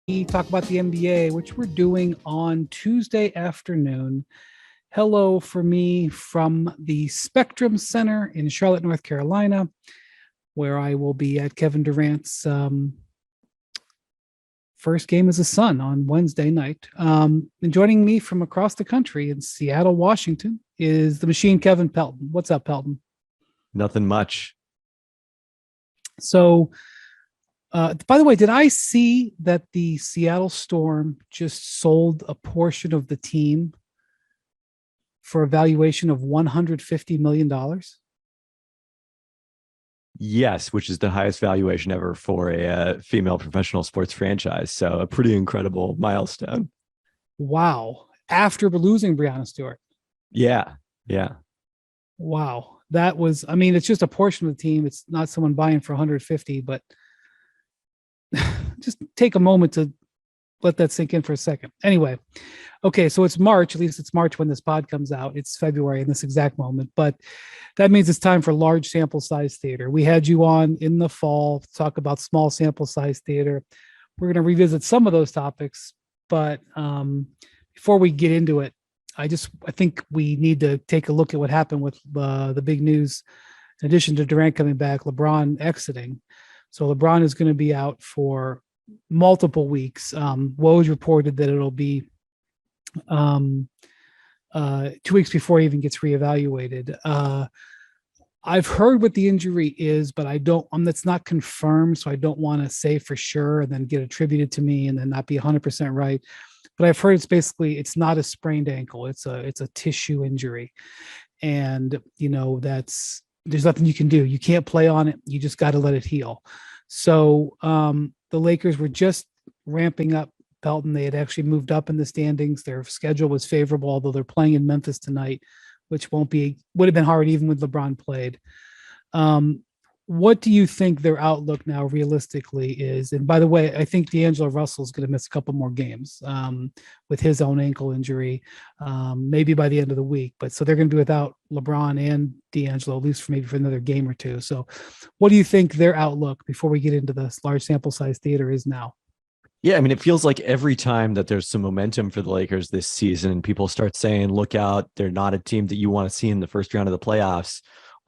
talk about the NBA, which we're doing on Tuesday afternoon. Hello for me from the Spectrum Center in Charlotte, North Carolina, where I will be at Kevin Durant's first game as a Sun on Wednesday night. And joining me from across the country in Seattle, Washington, is the machine, Kevin Pelton. What's up, Pelton? Nothing much. So, by the way, did I see that the Seattle Storm just sold a portion of the team for a valuation of $150 million? Yes, which is the highest valuation ever for a female professional sports franchise. So a pretty incredible milestone. Wow. After losing Breanna Stewart. Yeah. Yeah. Wow. That was, I mean, it's just a portion of the team. It's not someone buying for 150, but just take a moment to let that sink in for a second. Anyway, okay, so it's March, at least it's March when this pod comes out. It's February in this exact moment, but that means it's time for large sample size theater. We had you on in the fall to talk about small sample size theater. We're going to revisit some of those topics, but before we get into it, I think we need to take a look at what happened with the big news. In addition to Durant coming back, LeBron exiting. So LeBron is going to be out for multiple weeks. Woj reported that it'll be 2 weeks before he even gets reevaluated. I've heard what the injury is, but I don't. That's not confirmed, so I don't want to say for sure and then get attributed to me and then not be 100% right. But I've heard it's not a sprained ankle. It's a tissue injury, and there's nothing you can do. You can't play on it. You just got to let it heal. So the Lakers were just ramping up Pelton. They had actually moved up in the standings. Their schedule was favorable, although they're playing in Memphis tonight, which would have been hard even with LeBron played. What do you think their outlook now realistically is? And by the way, I think D'Angelo Russell is going to miss a couple more games with his own ankle injury, maybe by the end of the week. But so they're going to be without LeBron and D'Angelo, at least for another game or two. So what do you think their outlook before we get into this large sample size theater is now? Yeah, I mean, it feels like every time that there's some momentum for the Lakers this season, people start saying, look out, they're not a team that you want to see in the first round of the playoffs.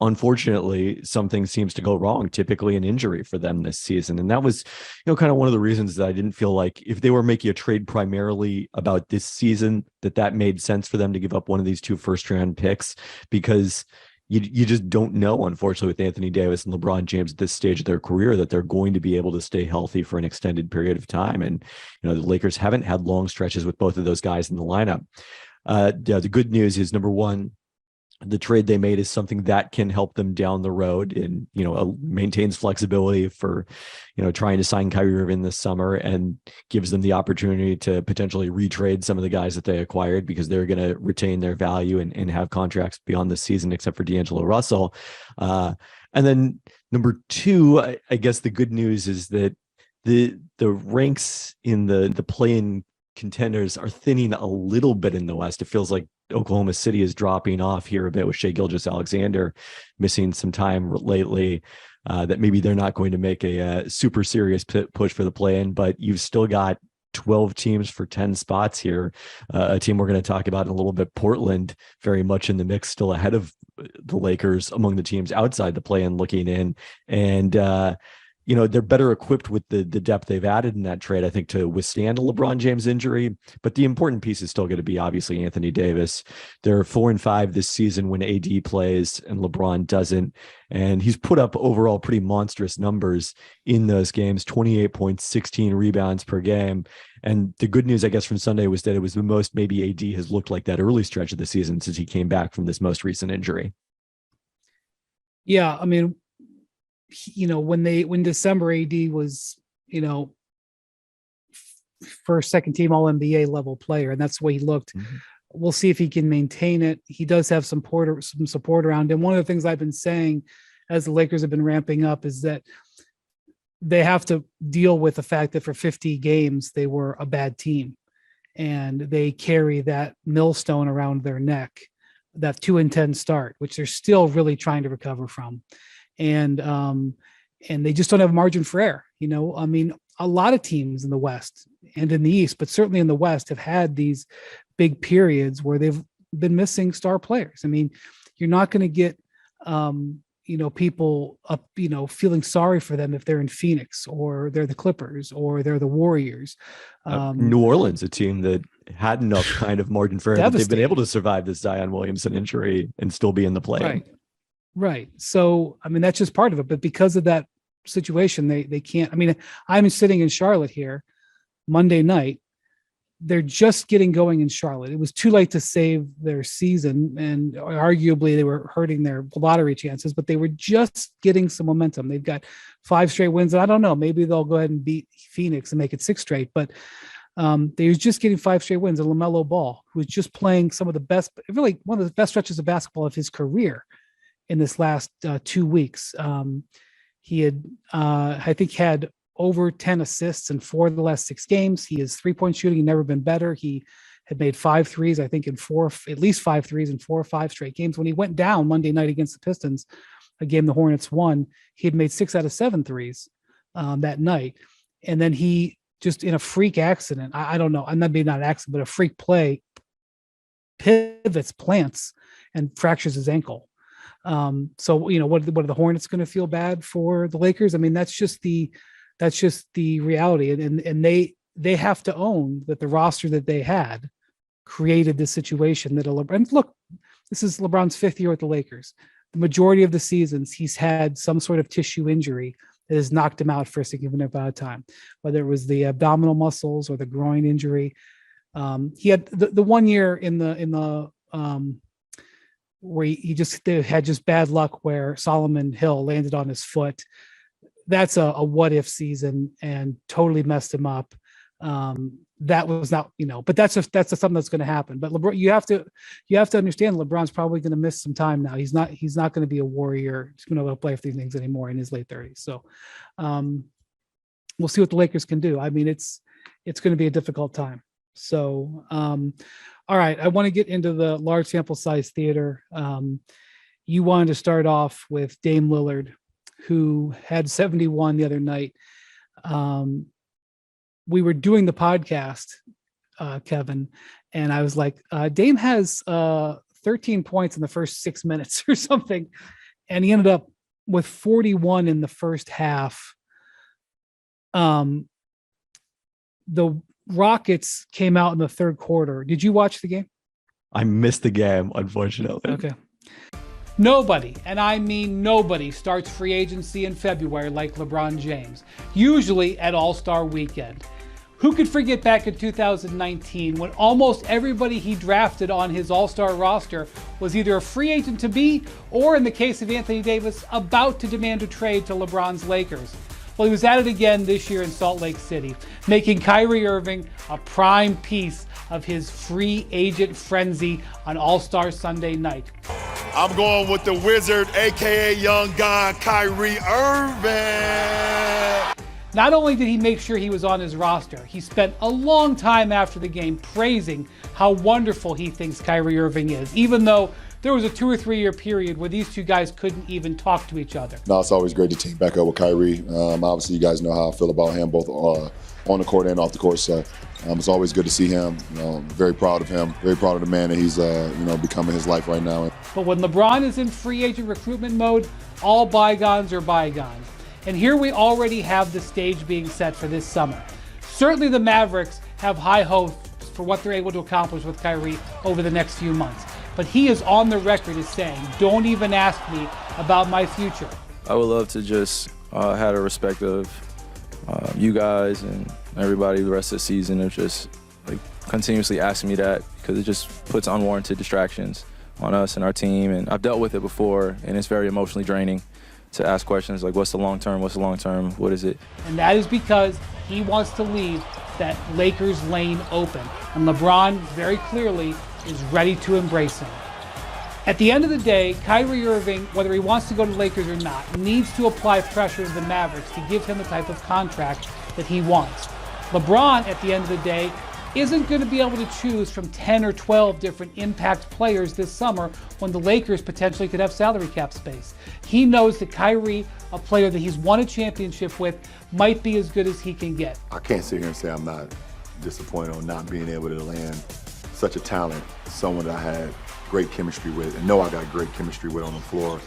Unfortunately, something seems to go wrong, typically an injury for them this season. And that was, kind of one of the reasons that I didn't feel like if they were making a trade primarily about this season, that made sense for them to give up one of these two first-round picks, because you just don't know, unfortunately, with Anthony Davis and LeBron James at this stage of their career, that they're going to be able to stay healthy for an extended period of time. And, the Lakers haven't had long stretches with both of those guys in the lineup. The good news is, number one, the trade they made is something that can help them down the road and, maintains flexibility for, trying to sign Kyrie Irving this summer, and gives them the opportunity to potentially retrade some of the guys that they acquired, because they're going to retain their value and have contracts beyond the season, except for D'Angelo Russell. And then number two, I guess the good news is that the ranks in the play-in contenders are thinning a little bit in the West. It feels like Oklahoma City is dropping off here a bit with Shai Gilgeous-Alexander missing some time lately, that maybe they're not going to make a super serious push for the play-in, but you've still got 12 teams for 10 spots here. A team we're going to talk about in a little bit, Portland, very much in the mix, still ahead of the Lakers among the teams outside the play-in looking in. And, they're better equipped with the depth they've added in that trade, I think, to withstand a LeBron James injury. But the important piece is still going to be obviously Anthony Davis. They're 4-5 this season when AD plays and LeBron doesn't. And he's put up overall pretty monstrous numbers in those games, 28 points, 16 rebounds per game. And the good news, I guess, from Sunday was that it was the most maybe AD has looked like that early stretch of the season since he came back from this most recent injury. Yeah, I mean, when December AD was, first, second team All NBA level player, and that's the way he looked. Mm-hmm. We'll see if he can maintain it. He does have some support around him. One of the things I've been saying as the Lakers have been ramping up is that they have to deal with the fact that for 50 games, they were a bad team, and they carry that millstone around their neck, that 2-10 start, which they're still really trying to recover from. And they just don't have margin for error. I mean, a lot of teams in the West and in the East, but certainly in the West, have had these big periods where they've been missing star players. I mean, you're not going to get, people up, feeling sorry for them if they're in Phoenix or they're the Clippers or they're the Warriors. New Orleans, a team that had enough kind of margin for error that they've been able to survive this Zion Williamson injury and still be in the play. Right. So, I mean, that's just part of it. But because of that situation, they can't. I mean, I'm sitting in Charlotte here Monday night. They're just getting going in Charlotte. It was too late to save their season, and arguably they were hurting their lottery chances, but they were just getting some momentum. They've got 5 straight wins. And I don't know, maybe they'll go ahead and beat Phoenix and make it 6 straight, but they were just getting 5 straight wins. And LaMelo Ball, who was just playing some of the best, really one of the best stretches of basketball of his career in this last 2 weeks. He had, I think, had over 10 assists in 4 of the last 6 games. He is 3-point shooting. He'd never been better. He had made 5 threes, I think, at least 5 threes in 4 or 5 straight games. When he went down Monday night against the Pistons, a game the Hornets won, he had made 6 out of 7 threes that night. And then he just, in a freak accident, I don't know, maybe not an accident, but a freak play, pivots, plants, and fractures his ankle. So, what are the Hornets going to feel bad for the Lakers? I mean, that's just the reality. And they have to own that the roster that they had created this situation that and look, this is LeBron's 5th year with the Lakers. The majority of the seasons he's had some sort of tissue injury that has knocked him out for a significant amount of time, whether it was the abdominal muscles or the groin injury. He had the 1 year in the where he just had just bad luck where Solomon Hill landed on his foot. That's a what if season and totally messed him up. That was not, but that's something that's going to happen. But LeBron, you have to understand LeBron's probably going to miss some time now. He's not going to be a Warrior. He's going to play for these things anymore in his late 30s. So we'll see what the Lakers can do. I mean, it's going to be a difficult time. So, all right, I want to get into the large sample size theater. You wanted to start off with Dame Lillard, who had 71 the other night. We were doing the podcast, Kevin, and I was like, Dame has 13 points in the first 6 minutes or something. And he ended up with 41 in the first half. The Rockets came out in the third quarter. Did you watch the game? I missed the game, unfortunately. Okay. Nobody, and I mean nobody, starts free agency in February like LeBron James, usually at All-Star Weekend. Who could forget back in 2019 when almost everybody he drafted on his All-Star roster was either a free agent to be, or in the case of Anthony Davis, about to demand a trade to LeBron's Lakers? Well, he was at it again this year in Salt Lake City, making Kyrie Irving a prime piece of his free agent frenzy on All-Star Sunday night. I'm going with the Wizard, a.k.a. Young Gun, Kyrie Irving. Not only did he make sure he was on his roster, he spent a long time after the game praising how wonderful he thinks Kyrie Irving is, even though there was a 2 or 3 year period where these two guys couldn't even talk to each other. No, it's always great to team back up with Kyrie. Obviously, you guys know how I feel about him, both on the court and off the court. So it's always good to see him. Very proud of him. Very proud of the man that he's becoming his life right now. But when LeBron is in free agent recruitment mode, all bygones are bygones. And here we already have the stage being set for this summer. Certainly the Mavericks have high hopes for what they're able to accomplish with Kyrie over the next few months. But he is on the record as saying, don't even ask me about my future. I would love to just have a respect of you guys and everybody the rest of the season of just continuously asking me that, because it just puts unwarranted distractions on us and our team. And I've dealt with it before, and it's very emotionally draining to ask questions like, what's the long term, what is it? And that is because he wants to leave that Lakers lane open. And LeBron very clearly is ready to embrace him. At the end of the day, Kyrie Irving, whether he wants to go to the Lakers or not, needs to apply pressure to the Mavericks to give him the type of contract that he wants. LeBron, at the end of the day, isn't going to be able to choose from 10 or 12 different impact players this summer when the Lakers potentially could have salary cap space. He knows that Kyrie, a player that he's won a championship with, might be as good as he can get. I can't sit here and say I'm not disappointed on not being able to land such a talent, someone that I had great chemistry with, and know I got great chemistry with on the floor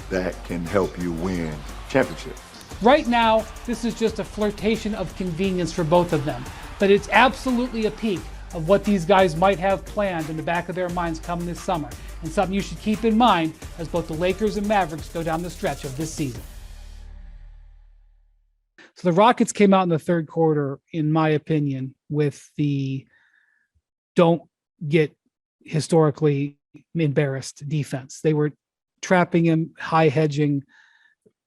that can help you win championships. Right now, this is just a flirtation of convenience for both of them, but it's absolutely a peek of what these guys might have planned in the back of their minds coming this summer, and something you should keep in mind as both the Lakers and Mavericks go down the stretch of this season. So the Rockets came out in the third quarter, in my opinion, with the don't get historically embarrassed defense. They were trapping him, high hedging,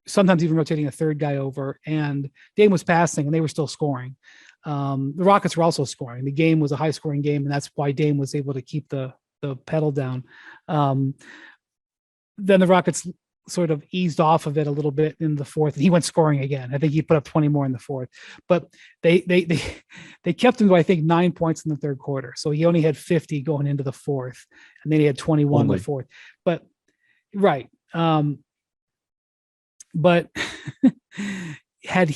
sometimes even rotating a third guy over, and Dame was passing and they were still scoring. The Rockets were also scoring. The game was a high scoring game, and that's why Dame was able to keep the pedal down. Then the Rockets sort of eased off of it a little bit in the fourth, and he went scoring again. I think he put up 20 more in the fourth, but they kept him to, I think, 9 points in the third quarter. So he only had 50 going into the fourth, and then he had 21 in the fourth. But right. But had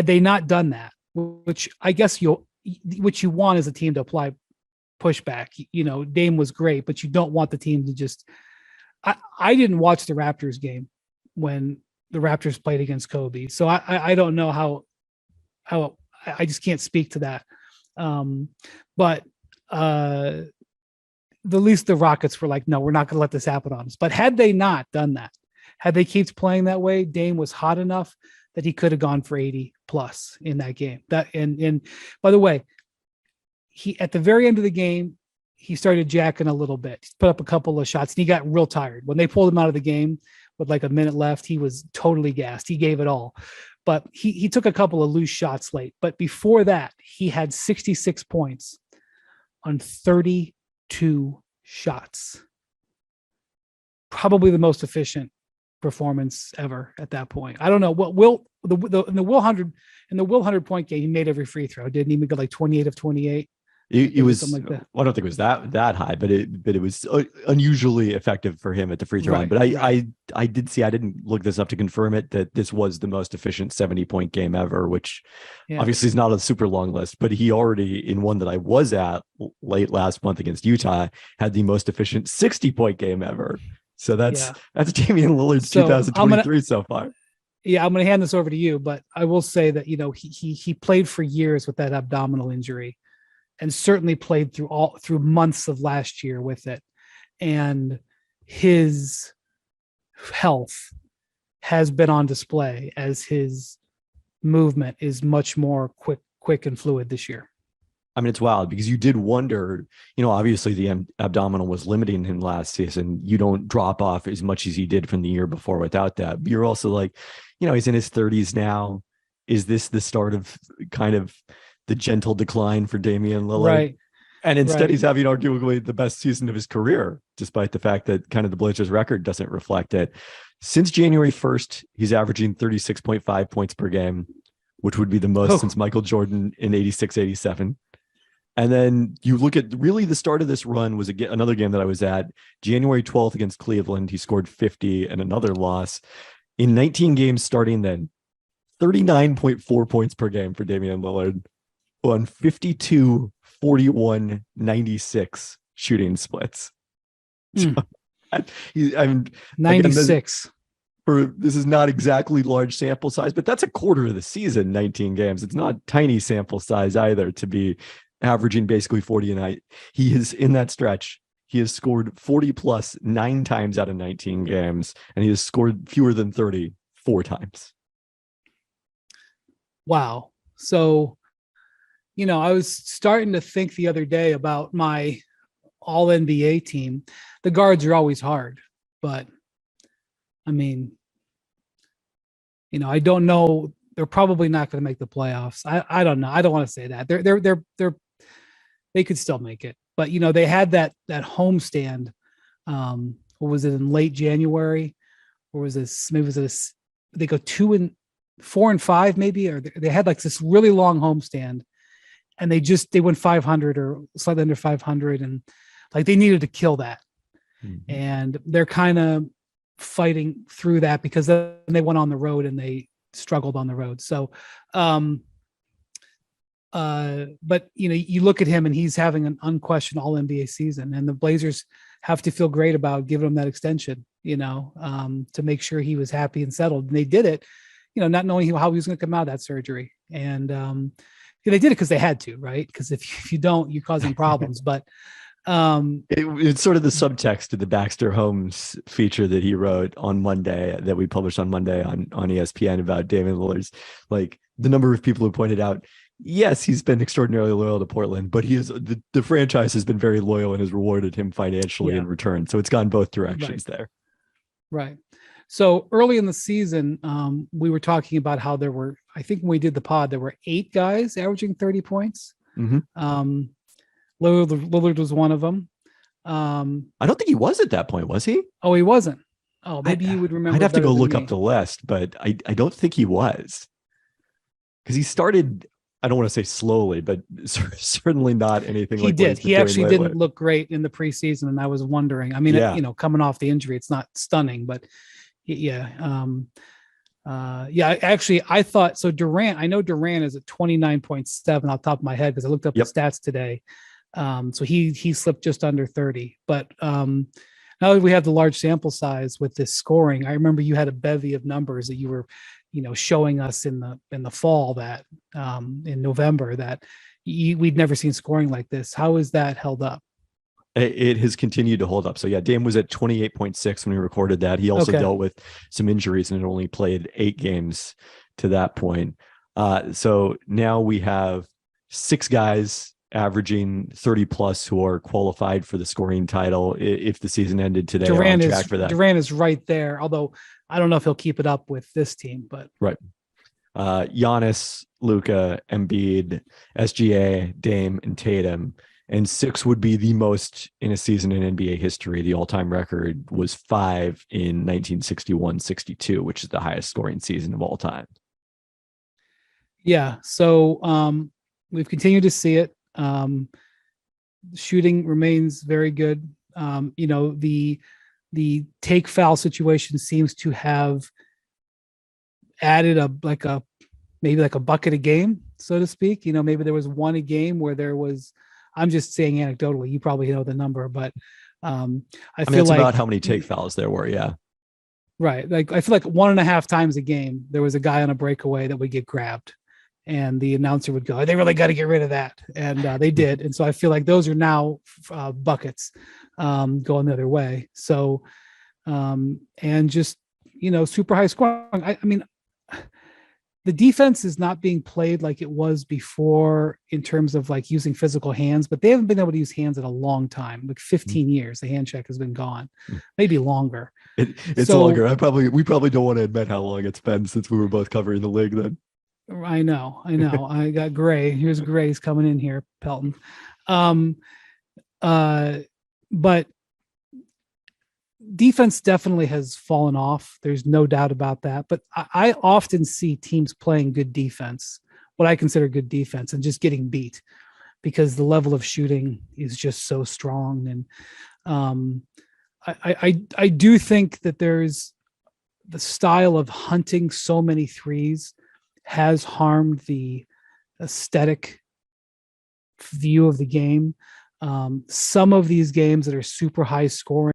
they not done that, which I guess what you want is a team to apply pushback. You know, Dame was great, but you don't want the team to just. I didn't watch the Raptors game when the Raptors played against Kobe, so I don't know how I just can't speak to that. But at least the Rockets were like, no, we're not going to let this happen on us. But had they not done that, had they kept playing that way, Dame was hot enough that he could have gone for 80 plus in that game. And by the way, he at the very end of the game, he started jacking a little bit. He put up a couple of shots and he got real tired. When they pulled him out of the game with like a minute left, he was totally gassed. He gave it all. But he took a couple of loose shots late. But before that, he had 66 points on 32 shots. Probably the most efficient performance ever at that point. I don't know what in the Will Hunter point game, he made every free throw. Didn't even go like 28 of 28. It was something like that. I don't think it was that high, but it was unusually effective for him at the free throw line. But I did see, I didn't look this up to confirm it, that this was the most efficient 70-point game ever, which obviously is not a super long list, but he already, in one that I was at late last month against Utah, had the most efficient 60-point game ever. So that's Damian Lillard's 2023 so far. Yeah, I'm going to hand this over to you, but I will say that, you know, he played for years with that abdominal injury, and certainly played through months of last year with it. And his health has been on display as his movement is much more quick and fluid this year. I mean, it's wild because you did wonder, you know, obviously the abdominal was limiting him last season. You don't drop off as much as he did from the year before without that. But you're also like, you know, he's in his 30s now. Is this the start of kind of the gentle decline for Damian Lillard? Right. And instead he's having arguably the best season of his career, despite the fact that kind of the Blazers record doesn't reflect it. Since January 1st, he's averaging 36.5 points per game, which would be the most since Michael Jordan in 86-87. And then you look at really the start of this run was another game that I was at, January 12th against Cleveland. He scored 50 and another loss. In 19 games starting then, 39.4 points per game for Damian Lillard on 52, 41, 96 shooting splits. So, I'm 96. This is not exactly large sample size, but that's a quarter of the season, 19 games. It's not tiny sample size either to be averaging basically 40 a night. He is in that stretch. He has scored 40 plus 9 times out of 19 games, and he has scored fewer than 30 4 times. Wow. So, you know, I was starting to think the other day about my all NBA team. The guards are always hard, but I mean, you know, I don't know. They're probably not going to make the playoffs. I don't know. I don't want to say that. They could still make it, but you know, they had that homestand. What was it, in late January, or was this? Maybe they go 4 and 5 maybe, or they had like this really long homestand, and they went 500 or slightly under 500, and like they needed to kill that. Mhm. And they're kind of fighting through that because then they went on the road and they struggled on the road. So, but you look at him and he's having an unquestioned all NBA season, and the Blazers have to feel great about giving him that extension, to make sure he was happy and settled. And they did it, not knowing how he was going to come out of that surgery. And they did it because they had to, right? Because if you don't, you're causing problems. But it's sort of the subtext of the Baxter Holmes feature that he wrote on Monday, that we published on Monday on ESPN about Damian Lillard's, like the number of people who pointed out, yes, he's been extraordinarily loyal to Portland, but the franchise has been very loyal and has rewarded him financially in return. So it's gone both directions there. Right. So early in the season, we were talking about how there were, I think when we did the pod, there were 8 guys averaging 30 points. Mm-hmm. Lillard was one of them. I don't think he was at that point, was he? Oh, he wasn't. Oh, maybe you would remember. I'd have to go look me. up the list, but I don't think he was, because he started, I don't want to say slowly, but certainly not anything he like did. He actually lately. didn't look great in the preseason, and I was wondering. I mean, coming off the injury, it's not stunning, but actually, I thought so. Durant, I know Durant is at 29.7 off the top of my head because I looked up the stats today. So he slipped just under 30. But now that we have the large sample size with this scoring, I remember you had a bevy of numbers that you were, showing us in the fall, that in November, that we'd never seen scoring like this. How is that held up? It has continued to hold up. So yeah, Dame was at 28.6 when we recorded that. He also dealt with some injuries and had only played 8 games to that point. So now we have 6 guys averaging 30 plus who are qualified for the scoring title if the season ended today. Durant on track for that. Durant is right there, although I don't know if he'll keep it up with this team, but right. Giannis, Luka, Embiid, SGA, Dame, and Tatum. And 6 would be the most in a season in NBA history. The all-time record was 5 in 1961-62, which is the highest scoring season of all time. Yeah. So we've continued to see it. Shooting remains very good. The take foul situation seems to have added maybe a bucket a game, so to speak. Maybe there was one a game where there was, I'm just saying anecdotally, you probably know the number, but I feel that's like about how many take fouls there were. Yeah. Right. Like I feel like 1.5 times a game, there was a guy on a breakaway that would get grabbed, and the announcer would go, "They really got to get rid of that." And they did. And so I feel like those are now buckets going the other way. So, and just, super high scoring. I mean, the defense is not being played like it was before in terms of like using physical hands, but they haven't been able to use hands in a long time, like 15 years. The hand check has been gone, maybe longer. It's longer. We probably don't want to admit how long it's been since we were both covering the league then. I know. I got Gray. Here's Gray's coming in here, Pelton. But defense definitely has fallen off. There's no doubt about that. But I often see teams playing good defense, what I consider good defense, and just getting beat because the level of shooting is just so strong. And I do think that there's the style of hunting so many threes has harmed the aesthetic view of the game. Some of these games that are super high scoring